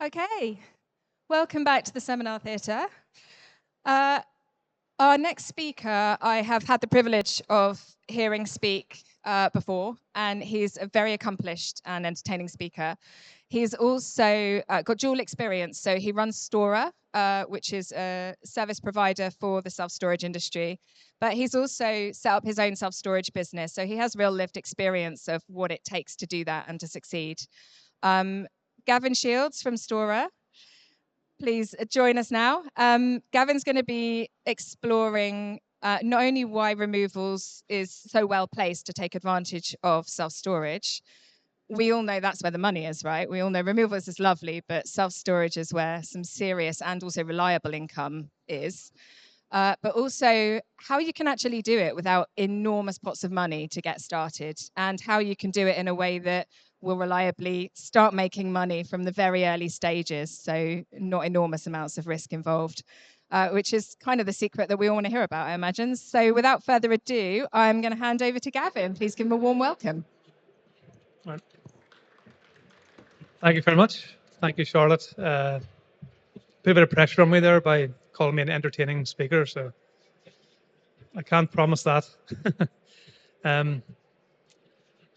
Okay, welcome back to the Seminar Theatre. Our next speaker, I have had the privilege of hearing speak before, and he's a very accomplished and entertaining speaker. He's also got dual experience, so he runs Stora, which is a service provider for the self-storage industry, but he's also set up his own self-storage business, so he has real lived experience of what it takes to do that and to succeed. Gavin Shields from Stora, please join us now. Gavin's going to be exploring not only why removals is so well placed to take advantage of self-storage. We all know that's where the money is, right? We all know removals is lovely, but self-storage is where some serious and also reliable income is. But also how you can actually do it without enormous pots of money to get started, and how you can do it in a way that will reliably start making money from the very early stages, so not enormous amounts of risk involved, which is kind of the secret that we all want to hear about, I imagine. So without further ado, I'm going to hand over to Gavin. Please give him a warm welcome. Right. Thank you very much. Thank you, Charlotte. Put a bit of pressure on me there by calling me an entertaining speaker, so I can't promise that.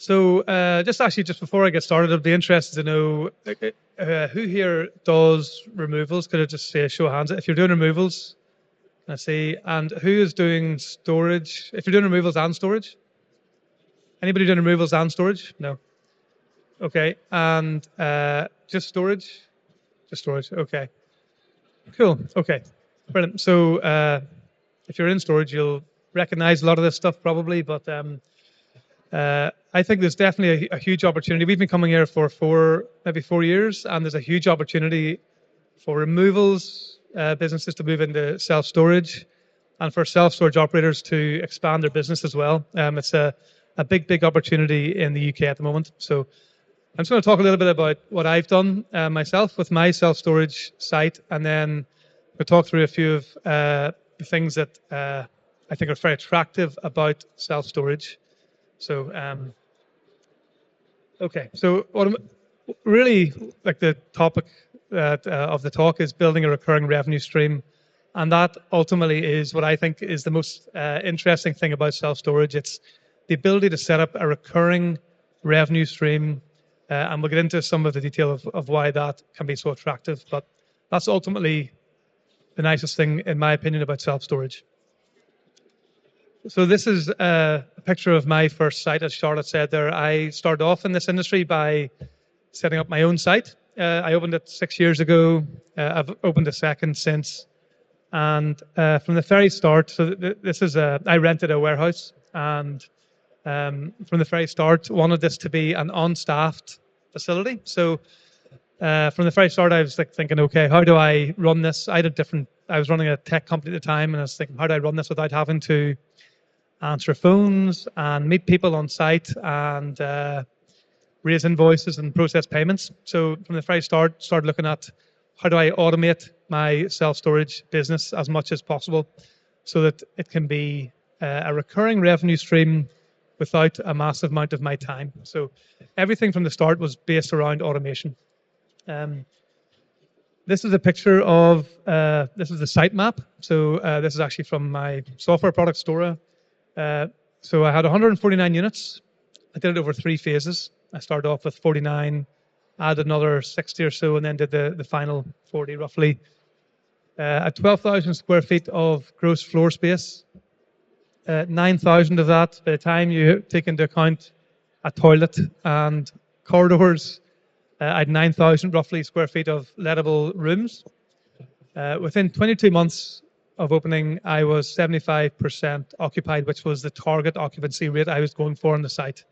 Just before I get started, I'd be interested to know who here does removals. Could I just say a show of hands? If you're doing removals, can I see? And who is doing storage? If you're doing removals and storage? Anybody doing removals and storage? No. Okay. And just storage? Just storage. Okay. Cool. Okay. Brilliant. So if you're in storage, you'll recognize a lot of this stuff probably, but I think there's definitely a huge opportunity. We've been coming here for maybe 4 years, and there's a huge opportunity for removals businesses to move into self-storage, and for self-storage operators to expand their business as well. It's a big opportunity in the UK at the moment. So I'm just going to talk a little bit about what I've done myself with my self-storage site, and then we'll talk through a few of the things that I think are very attractive about self-storage. So, okay. So what really like the topic of the talk is building a recurring revenue stream. And that ultimately is what I think is the most interesting thing about self-storage. It's the ability to set up a recurring revenue stream. And we'll get into some of the detail of why that can be so attractive. But that's ultimately the nicest thing, in my opinion, about self-storage. So this is a picture of my first site, as Charlotte said there. I started off in this industry by setting up my own site. I opened it 6 years ago. I've opened a second since. And from the very start, so this is I rented a warehouse, and from the very start, wanted this to be an unstaffed facility. So from the very start, I was like thinking, okay, how do I run this? I was running a tech company at the time, and I was thinking, how do I run this without having to answer phones and meet people on site and raise invoices and process payments? So from the very start, started looking at how do I automate my self-storage business as much as possible so that it can be a recurring revenue stream without a massive amount of my time. So everything from the start was based around automation. This is a picture of, this is the site map. So this is actually from my software product, Stora. So I had 149 units. I did it over 3 phases. I started off with 49, added another 60 or so, and then did the final 40 roughly. At 12,000 square feet of gross floor space. 9,000 of that, by the time you take into account a toilet and corridors, I had 9,000 roughly square feet of lettable rooms. Within 22 months of opening, I was 75% occupied, which was the target occupancy rate I was going for on the site.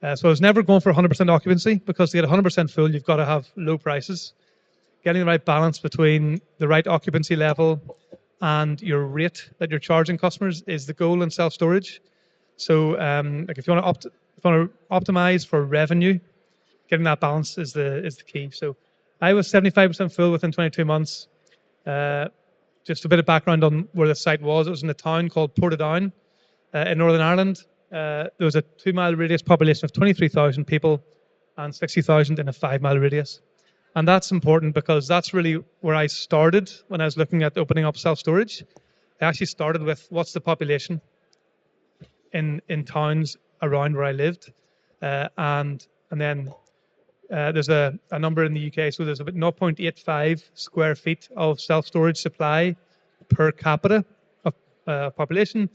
So I was never going for 100% occupancy, because to get 100% full, you've got to have low prices. Getting the right balance between the right occupancy level and your rate that you're charging customers is the goal in self-storage. So like if you want to optimize for revenue, getting that balance is the key. So I was 75% full within 22 months. Just a bit of background on where the site was. It was in a town called Portadown in Northern Ireland. There was a 2-mile radius population of 23,000 people and 60,000 in a 5-mile radius. And that's important because that's really where I started when I was looking at opening up self-storage. I actually started with what's the population in towns around where I lived, and then there's a number in the UK, so there's about 0.85 square feet of self-storage supply per capita of population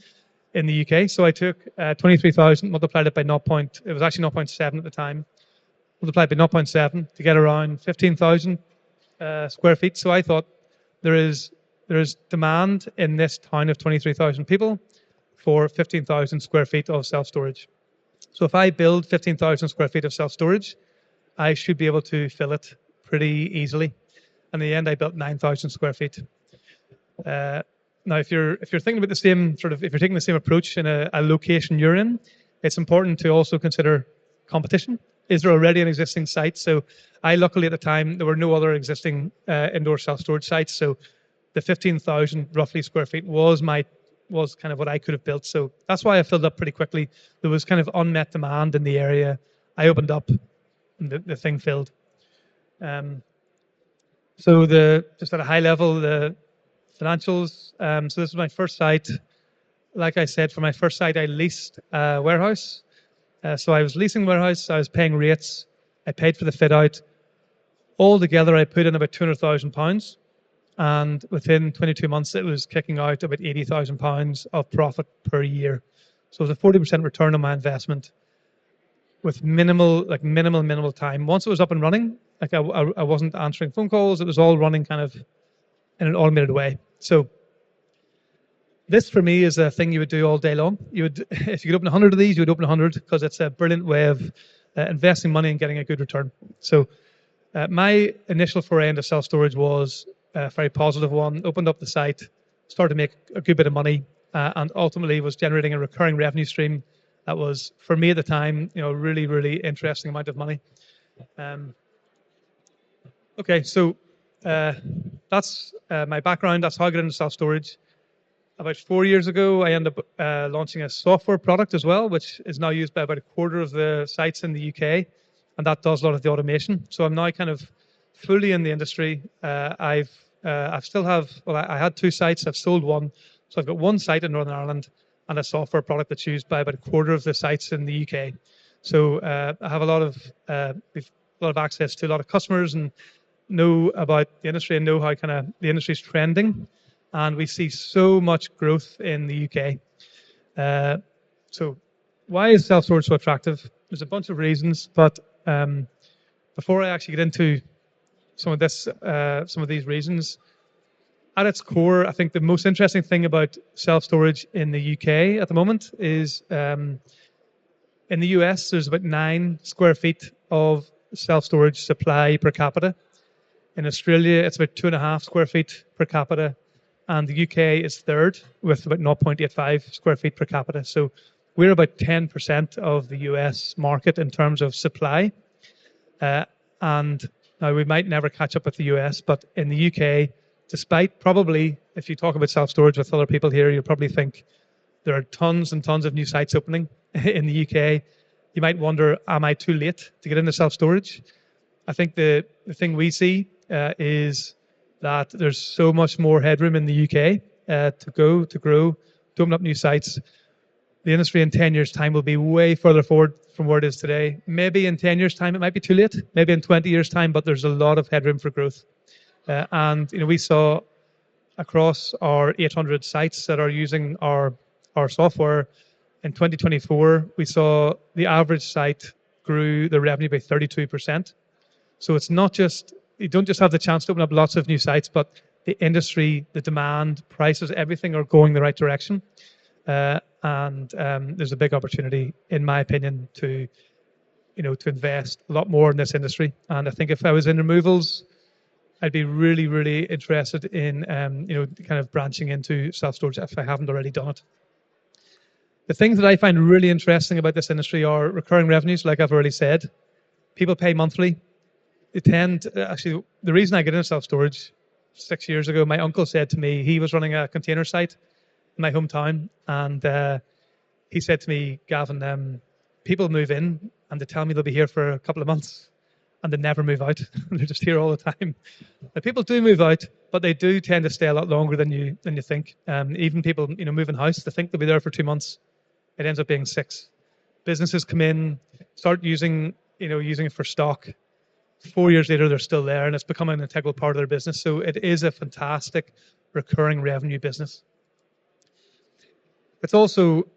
in the UK. So I took 23,000, multiplied it by 0. It was actually zero point 0.7 at the time, multiplied by zero point 0.7 to get around 15,000 square feet. So I thought there is demand in this town of 23,000 people for 15,000 square feet of self-storage. So if I build 15,000 square feet of self-storage, I should be able to fill it pretty easily. And in the end, I built 9,000 square feet. Now, if you're thinking about the same if you're taking the same approach in a location you're in, it's important to also consider competition. Is there already an existing site? So I luckily at the time, there were no other existing indoor self-storage sites. So the 15,000 roughly square feet was kind of what I could have built. So that's why I filled up pretty quickly. There was kind of unmet demand in the area. I opened up and the thing filled. So just at a high level, the financials. So this is my first site. Like I said, for my first site, I leased a warehouse. So I was leasing warehouse. I was paying rates. I paid for the fit out. All together, I put in about £200,000, and within 22 months, it was kicking out about £80,000 of profit per year. So it was a 40% return on my investment with minimal time. Once it was up and running, like I wasn't answering phone calls. It was all running kind of in an automated way. So this for me is a thing you would do all day long. You would, if you could open 100 of these, you would open 100 because it's a brilliant way of investing money and getting a good return. So my initial foray into self-storage was a very positive one. Opened up the site, started to make a good bit of money, and ultimately was generating a recurring revenue stream that was, for me at the time, really, really interesting amount of money. Okay, so that's my background. That's how I got into self-storage. About 4 years ago, I ended up launching a software product as well, which is now used by about a quarter of the sites in the UK, and that does a lot of the automation. So I'm now kind of fully in the industry. I had 2 sites. I've sold one, so I've got 1 site in Northern Ireland and a software product that's used by about a quarter of the sites in the UK. So I have a lot of access to a lot of customers and know about the industry and know how kind of the industry is trending. And we see so much growth in the UK. So why is self-storage so attractive? There's a bunch of reasons, but before I actually get into some of these reasons, at its core, I think the most interesting thing about self-storage in the UK at the moment is in the US, there's about 9 square feet of self-storage supply per capita. In Australia, it's about 2.5 square feet per capita. And the UK is third with about 0.85 square feet per capita. So we're about 10% of the US market in terms of supply. And now we might never catch up with the US, but in the UK, despite probably, if you talk about self-storage with other people here, you'll probably think there are tons and tons of new sites opening in the UK. You might wonder, am I too late to get into self-storage? I think the thing we see is that there's so much more headroom in the UK to grow, to open up new sites. The industry in 10 years' time will be way further forward from where it is today. Maybe in 10 years' time, it might be too late. Maybe in 20 years' time, but there's a lot of headroom for growth. And we saw across our 800 sites that are using our software in 2024, we saw the average site grew the revenue by 32%. So it's not just, you don't just have the chance to open up lots of new sites, but the industry, the demand, prices, everything are going the right direction. And there's a big opportunity, in my opinion, to invest a lot more in this industry. And I think if I was in removals, I'd be really, really interested in kind of branching into self-storage if I haven't already done it. The things that I find really interesting about this industry are recurring revenues, like I've already said. People pay monthly. Actually, the reason I got into self-storage 6 years ago, my uncle said to me, he was running a container site in my hometown, and he said to me, Gavin, people move in and they tell me they'll be here for a couple of months, and they never move out. They're just here all the time. Now, people do move out, but they do tend to stay a lot longer than you think. Even people, moving house, they think they'll be there for 2 months. It ends up being 6. Businesses come in, start using it for stock. 4 years later, they're still there, and it's becoming an integral part of their business. So it is a fantastic recurring revenue business. It's also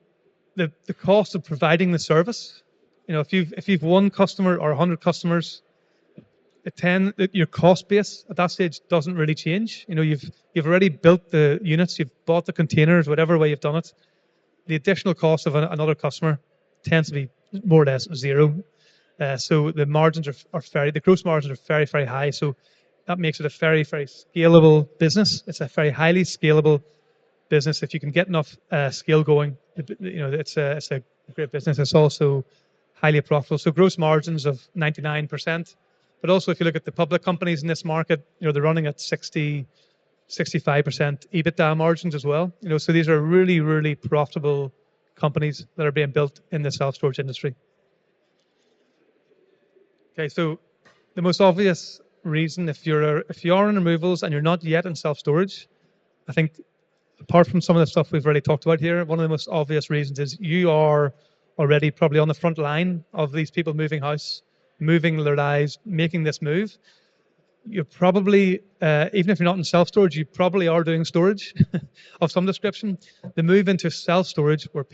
the cost of providing the service. If you've 1 customer or 100 customers, your cost base at that stage doesn't really change. You've already built the units, you've bought the containers, whatever way you've done it. The additional cost of another customer tends to be more or less zero. So the margins the gross margins are very, very high. So that makes it a very, very scalable business. It's a very highly scalable business. If you can get enough scale going, it's a great business. It's also highly profitable. So gross margins of 99%. But also, if you look at the public companies in this market, they're running at 65% EBITDA margins as well. So these are really, really profitable companies that are being built in the self-storage industry. Okay, so the most obvious reason, if you are in removals and you're not yet in self-storage, I think apart from some of the stuff we've already talked about here, one of the most obvious reasons is you are already probably on the front line of these people moving house, moving their lives, making this move. You're probably, even if you're not in self-storage, you probably are doing storage of some description. The move into self-storage where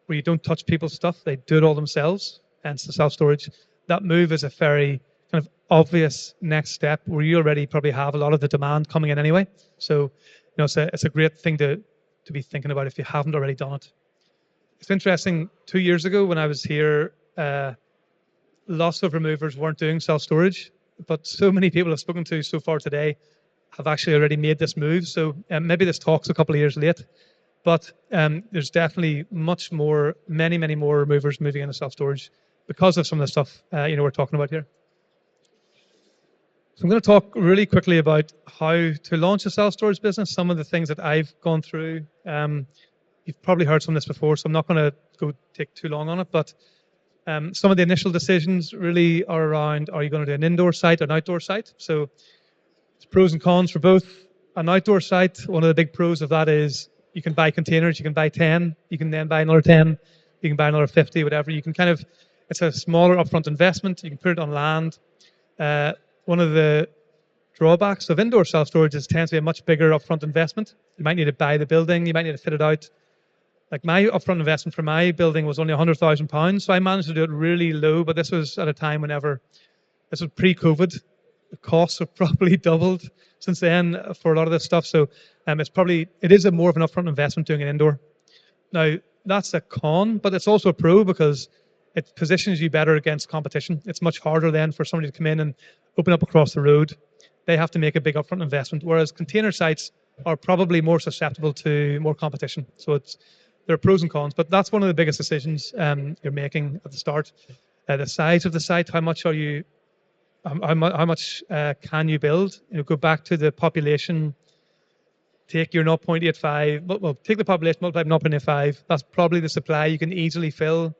you don't touch people's stuff, they do it all themselves, hence the self-storage. That move is a very kind of obvious next step where you already probably have a lot of the demand coming in anyway. So, it's a great thing to be thinking about if you haven't already done it. It's interesting, 2 years ago when I was here, lots of removers weren't doing self-storage, but so many people I've spoken to so far today have actually already made this move. So maybe this talk's a couple of years late, but there's definitely many, many more removers moving into self-storage because of some of the stuff we're talking about here. So I'm going to talk really quickly about how to launch a self-storage business, some of the things that I've gone through. You've probably heard some of this before, so I'm not going to go take too long on it, but some of the initial decisions really are around, are you going to do an indoor site or an outdoor site? So it's pros and cons for both. An outdoor site, one of the big pros of that is you can buy containers, you can buy 10, you can then buy another 10, you can buy another 50, whatever. You can it's a smaller upfront investment, you can put it on land. One of the drawbacks of indoor self-storage is it tends to be a much bigger upfront investment. You might need to buy the building, you might need to fit it out. Like my upfront investment for my building was only £100,000, so I managed to do it really low, but this was at a time this was pre-COVID. The costs have probably doubled since then for a lot of this stuff. So it is more of an upfront investment doing it indoor. Now, that's a con, but it's also a pro because it positions you better against competition. It's much harder then for somebody to come in and open up across the road. They have to make a big upfront investment, whereas container sites are probably more susceptible to more competition. So there are pros and cons, but that's one of the biggest decisions you're making at the start. The size of the site, how much can you build? Go back to the population. Take your 0.85. Well, take the population, multiply by 0.85. That's probably the supply you can easily fill.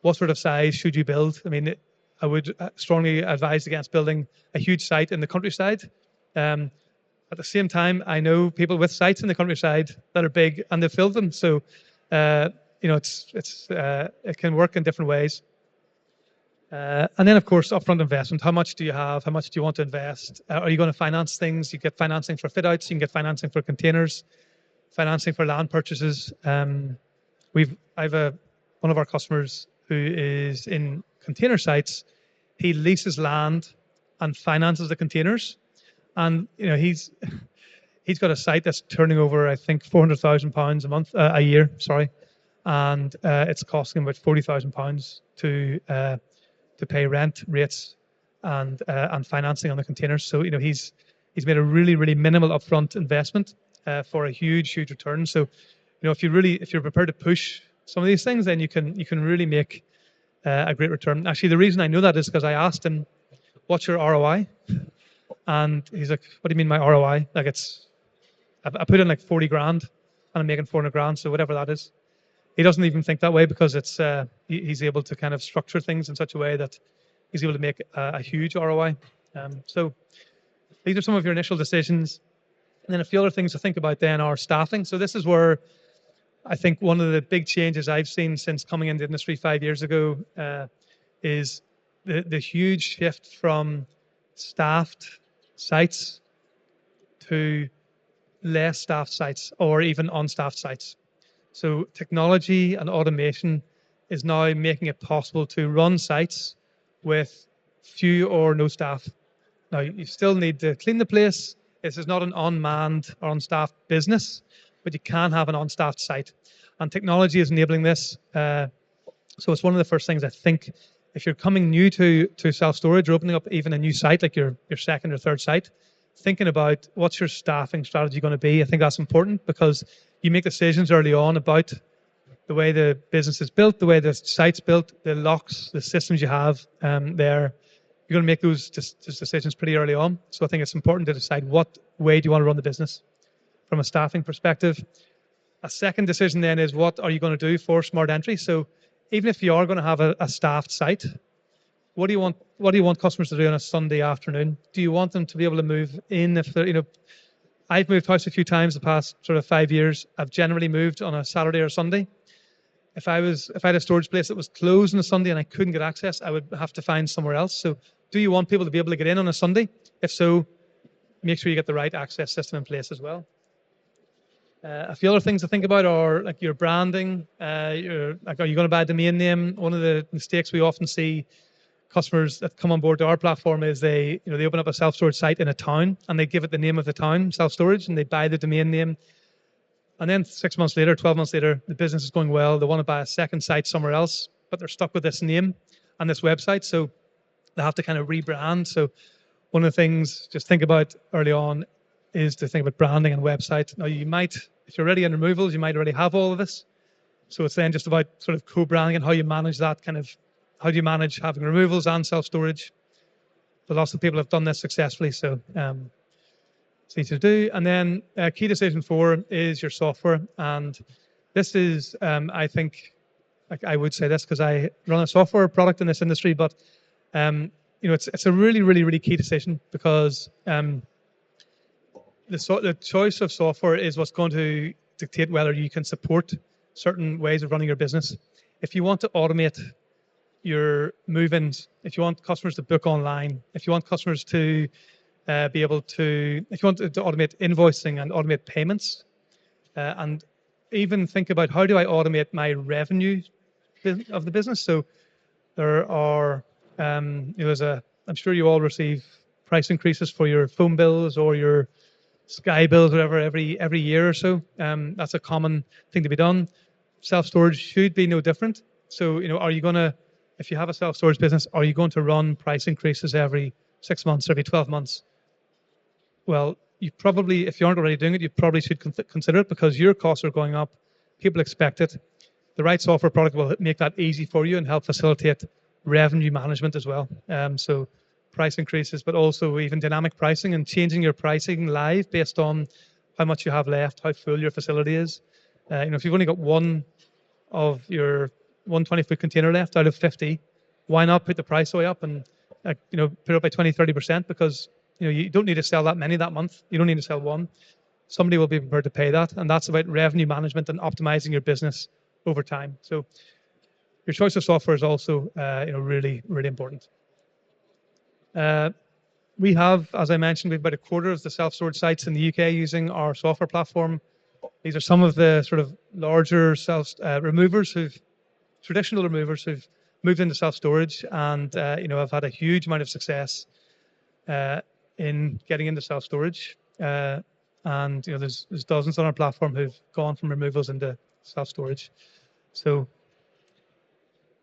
What sort of size should you build? I mean, I would strongly advise against building a huge site in the countryside. At the same time, I know people with sites in the countryside that are big and they fill them. So, it can work in different ways. And then, of course, upfront investment. How much do you have? How much do you want to invest? Are you going to finance things? You get financing for fit outs. You can get financing for containers, financing for land purchases. I have one of our customers who is in container sites. He leases land and finances the containers. And he's got a site that's turning over, I think, £400,000 a year. Sorry, and it's costing him about £40,000 to pay rent, rates, and financing on the containers. So he's made a really, really minimal upfront investment for a huge return. So if you're prepared to push some of these things, then you can really make a great return. Actually, the reason I know that is because I asked him, "What's your ROI?" And he's like, "What do you mean my ROI? Like I put in like 40 grand and I'm making 400 grand, so whatever that is." He doesn't even think that way because he's able to kind of structure things in such a way that he's able to make a huge ROI. So these are some of your initial decisions. And then a few other things to think about then are staffing. So this is where I think one of the big changes I've seen since coming into the industry 5 years ago is the huge shift from staffed sites to less staffed sites or even unstaffed sites. So technology and automation is now making it possible to run sites with few or no staff. Now, you still need to clean the place. This is not an unmanned or unstaffed business, but you can have an unstaffed site. And technology is enabling this. So it's one of the first things I think if you're coming new to self-storage or opening up even a new site, like your second or third site, thinking about what's your staffing strategy going to be. I think that's important because you make decisions early on about the way the business is built, the way the site's built, the locks, the systems you have there. You're going to make those decisions pretty early on. So I think it's important to decide what way do you want to run the business from a staffing perspective. A second decision then is what are you going to do for smart entry? So even if you are going to have a staffed site, what do you want customers to do on a Sunday afternoon? Do you want them to be able to move in if they're, I've moved house a few times the past sort of 5 years. I've generally moved on a Saturday or Sunday. If I had a storage place that was closed on a Sunday and I couldn't get access, I would have to find somewhere else. So do you want people to be able to get in on a Sunday? If so, make sure you get the right access system in place as well. A few other things to think about are like your branding. Are you going to buy a domain name? One of the mistakes we often see customers that come on board to our platform is they open up a self-storage site in a town and they give it the name of the town, self-storage, and they buy the domain name. And then 6 months later, 12 months later, the business is going well. They want to buy a second site somewhere else, but they're stuck with this name and this website. So they have to kind of rebrand. So one of the things just think about early on is to think about branding and website. Now you might, if you're already in removals, you might already have all of this. So it's then just about sort of co-branding and how you manage that kind of, how do you manage having removals and self-storage? But lots of people have done this successfully, so it's easy to do. And then key decision 4 is your software. And this is, I think, like I would say this because I run a software product in this industry, but it's a really, really, really key decision because the choice of software is what's going to dictate whether you can support certain ways of running your business. If you want to automate your move-ins, if you want customers to book online, if you want customers to if you want to automate invoicing and automate payments, and even think about how do I automate my revenue of the business. So there are, I'm sure you all receive price increases for your phone bills or your Sky bills, whatever, every year or so. That's a common thing to be done. Self-storage should be no different. So, are you going to, if you have a self-storage business, are you going to run price increases every 6 months, every 12 months? Well, you probably, if you aren't already doing it, you probably should consider it because your costs are going up. People expect it. The right software product will make that easy for you and help facilitate revenue management as well. So price increases, but also even dynamic pricing and changing your pricing live based on how much you have left, how full your facility is. If you've only got one of your 120-foot container left out of 50, why not put the price way up and put it up by 20-30% because you don't need to sell that many that month. You don't need to sell one. Somebody will be prepared to pay that, and that's about revenue management and optimizing your business over time. So your choice of software is also really, really important. We have, as I mentioned, we have about a quarter of the self-storage sites in the UK using our software platform. These are some of the sort of larger traditional removers who've moved into self-storage and have had a huge amount of success in getting into self-storage. And there's dozens on our platform who've gone from removals into self-storage. So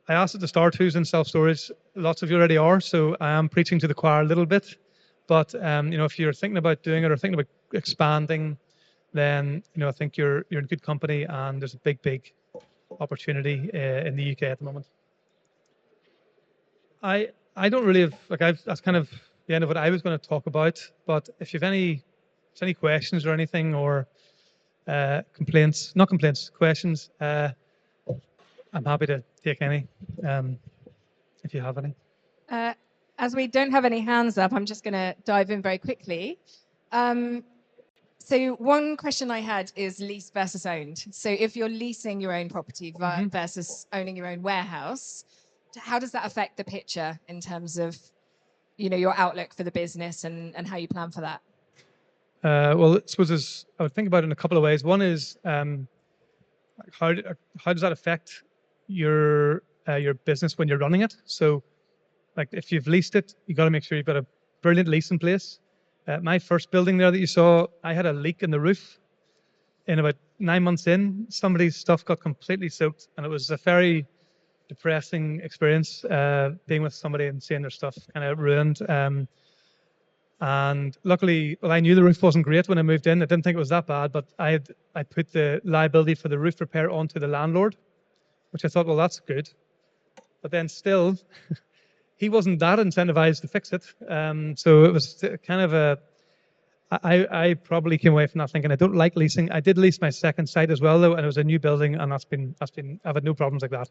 I asked at the start who's in self-storage. Lots of you already are, so I am preaching to the choir a little bit. But if you're thinking about doing it or thinking about expanding, then I think you're in good company, and there's a big opportunity in the UK at the moment. I don't really have that's kind of the end of what I was going to talk about. But if you've any questions or anything or questions. I'm happy to take any if you have any. As we don't have any hands up, I'm just going to dive in very quickly. So one question I had is lease versus owned. So if you're leasing your own property versus owning your own warehouse, how does that affect the picture in terms of, your outlook for the business and how you plan for that? Well, I suppose I would think about it in a couple of ways. One is how does that affect your business when you're running it? So, like if you've leased it, you got to make sure you've got a brilliant lease in place. My first building there that you saw, I had a leak in the roof. In about 9 months in, somebody's stuff got completely soaked, and it was a very depressing experience being with somebody and seeing their stuff kind of ruined. And luckily, well, I knew the roof wasn't great when I moved in. I didn't think it was that bad, but I put the liability for the roof repair onto the landlord, which I thought, well, that's good. But then still, he wasn't that incentivized to fix it. So it was kind of I probably came away from that thinking I don't like leasing. I did lease my second site as well, though, and it was a new building, and I've had no problems like that.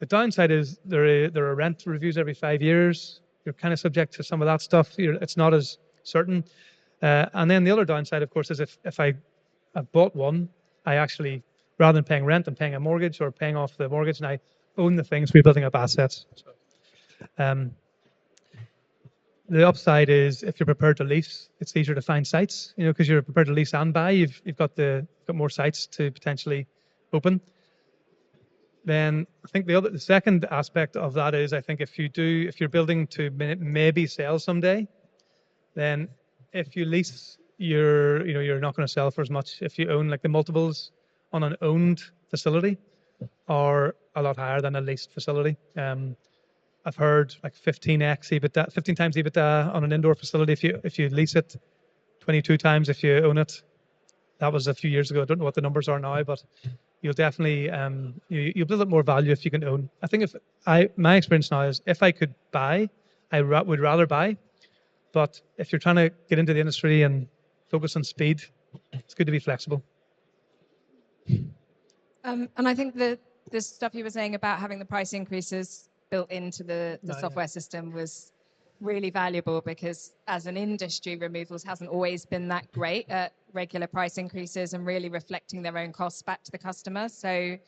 The downside is there are rent reviews every 5 years. You're kind of subject to some of that stuff. It's not as certain. And then the other downside, of course, is if I bought one, I actually, rather than paying rent, I'm paying a mortgage or paying off the mortgage, and I own the things, we're building up assets. So, the upside is if you're prepared to lease, it's easier to find sites, because you're prepared to lease and buy. You've got more sites to potentially open. Then I think the second aspect of that is I think if you're building to maybe sell someday, then if you lease, you're not going to sell for as much. If you own, like, the multiples on an owned facility are a lot higher than a leased facility. I've heard like 15x EBITDA, 15 times EBITDA on an indoor facility if you lease it, 22 times if you own it. That was a few years ago. I don't know what the numbers are now, but you'll definitely you'll build up more value if you can own. I think my experience now is if I could buy, would rather buy. But if you're trying to get into the industry and focus on speed, it's good to be flexible. And I think the stuff you were saying about having the price increases built into the software system was really valuable, because as an industry, removals hasn't always been that great at regular price increases and really reflecting their own costs back to the customer. So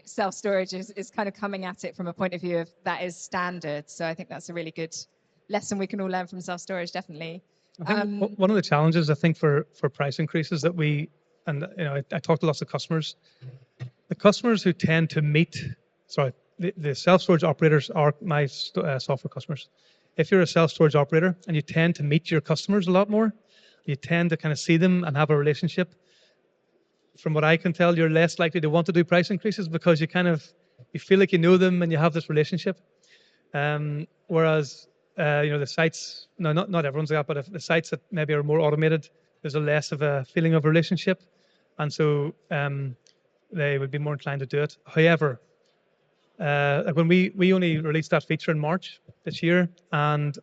self-storage is kind of coming at it from a point of view of that is standard. So I think that's a really good lesson we can all learn from self-storage, definitely. I think one of the challenges, I think, for price increases that I talk to lots of customers. The customers who tend to the self-storage operators are my software customers. If you're a self-storage operator and you tend to meet your customers a lot more, you tend to kind of see them and have a relationship. From what I can tell, you're less likely to want to do price increases because you feel like you know them and you have this relationship. Whereas the sites, no, not everyone's like that, but if the sites that maybe are more automated, there's a less of a feeling of relationship, and so they would be more inclined to do it. However, like when we only released that feature in March this year, and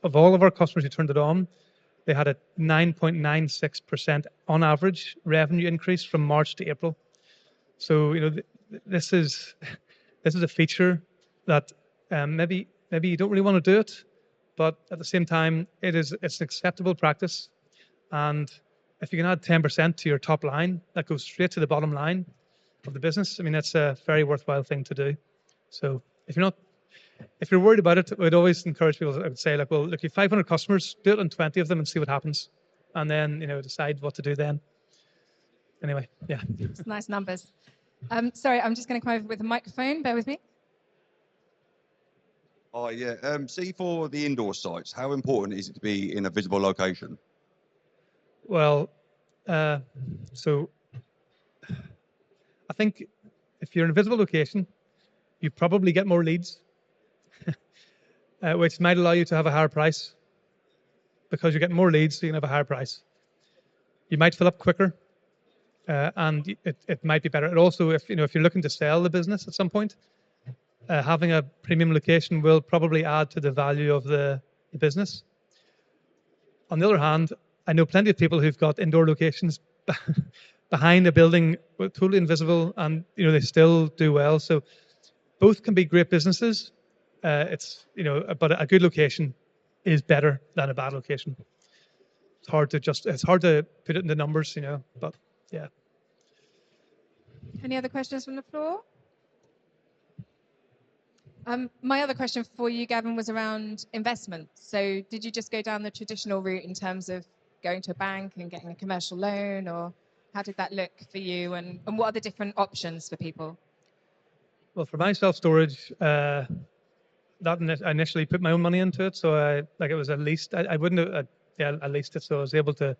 of all of our customers who turned it on, they had a 9.96% on average revenue increase from March to April. So this is a feature that maybe you don't really want to do it, but at the same time it's an acceptable practice. And if you can add 10% to your top line, that goes straight to the bottom line of the business. I mean, that's a very worthwhile thing to do. So if you're worried about it, I'd always encourage people. I would say, like, well, look, you have 500 customers, do it on 20 of them and see what happens, and then decide what to do then. Anyway, yeah. It's nice numbers. Sorry, I'm just going to come over with a microphone. Bear with me. Oh yeah. See, for the indoor sites, how important is it to be in a visible location? Well, so I think if you're in a visible location, you probably get more leads, which might allow you to have a higher price, because you're getting more leads, so you can have a higher price. You might fill up quicker, and it might be better. And also, if you're looking to sell the business at some point, having a premium location will probably add to the value of the business. On the other hand, I know plenty of people who've got indoor locations behind a building, totally invisible, and they still do well. So both can be great businesses, it's but a good location is better than a bad location. It's hard to put it into numbers, but yeah. Any other questions from the floor? My other question for you, Gavin, was around investment. So did you just go down the traditional route in terms of going to a bank and getting a commercial loan, or how did that look for you, and what are the different options for people? Well, for my self-storage, I initially put my own money into it, so it was at least I wouldn't have at least it, so I was able to.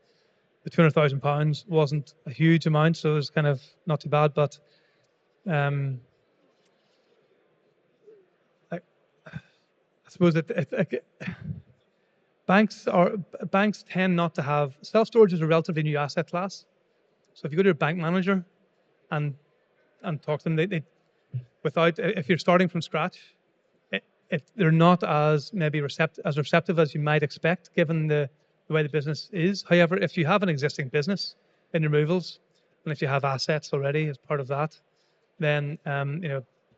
The £200,000 wasn't a huge amount, so it was kind of not too bad, but I suppose banks tend not to have self-storage is a relatively new asset class. So if you go to a bank manager and talk to them, they without if you're starting from scratch, they're not as maybe receptive as you might expect given the way the business is. However, if you have an existing business in removals and if you have assets already as part of that, then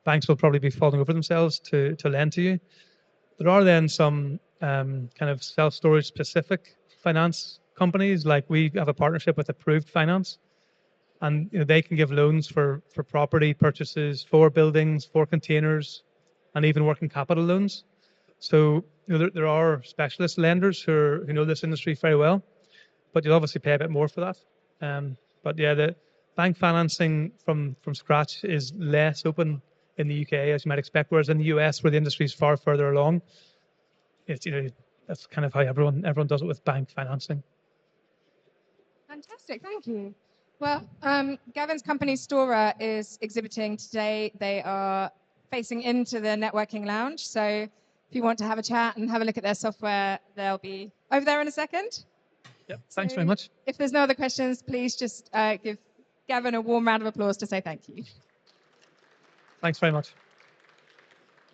banks will probably be falling over themselves to lend to you. There are then some kind of self-storage specific finance companies, like we have a partnership with Approved Finance, and they can give loans for property purchases, for buildings, for containers, and even working capital loans. So there are specialist lenders who know this industry very well, but you'll obviously pay a bit more for that. But yeah, the bank financing from scratch is less open in the UK, as you might expect, whereas in the US, where the industry is far further along, it's that's kind of how everyone does it with bank financing. Fantastic, thank you. Well, Gavin's company Stora is exhibiting today. They are facing into the networking lounge, so if you want to have a chat and have a look at their software, they'll be over there in a second. Yep. Thanks very much. If there's no other questions, please just give Gavin a warm round of applause to say thank you. Thanks very much.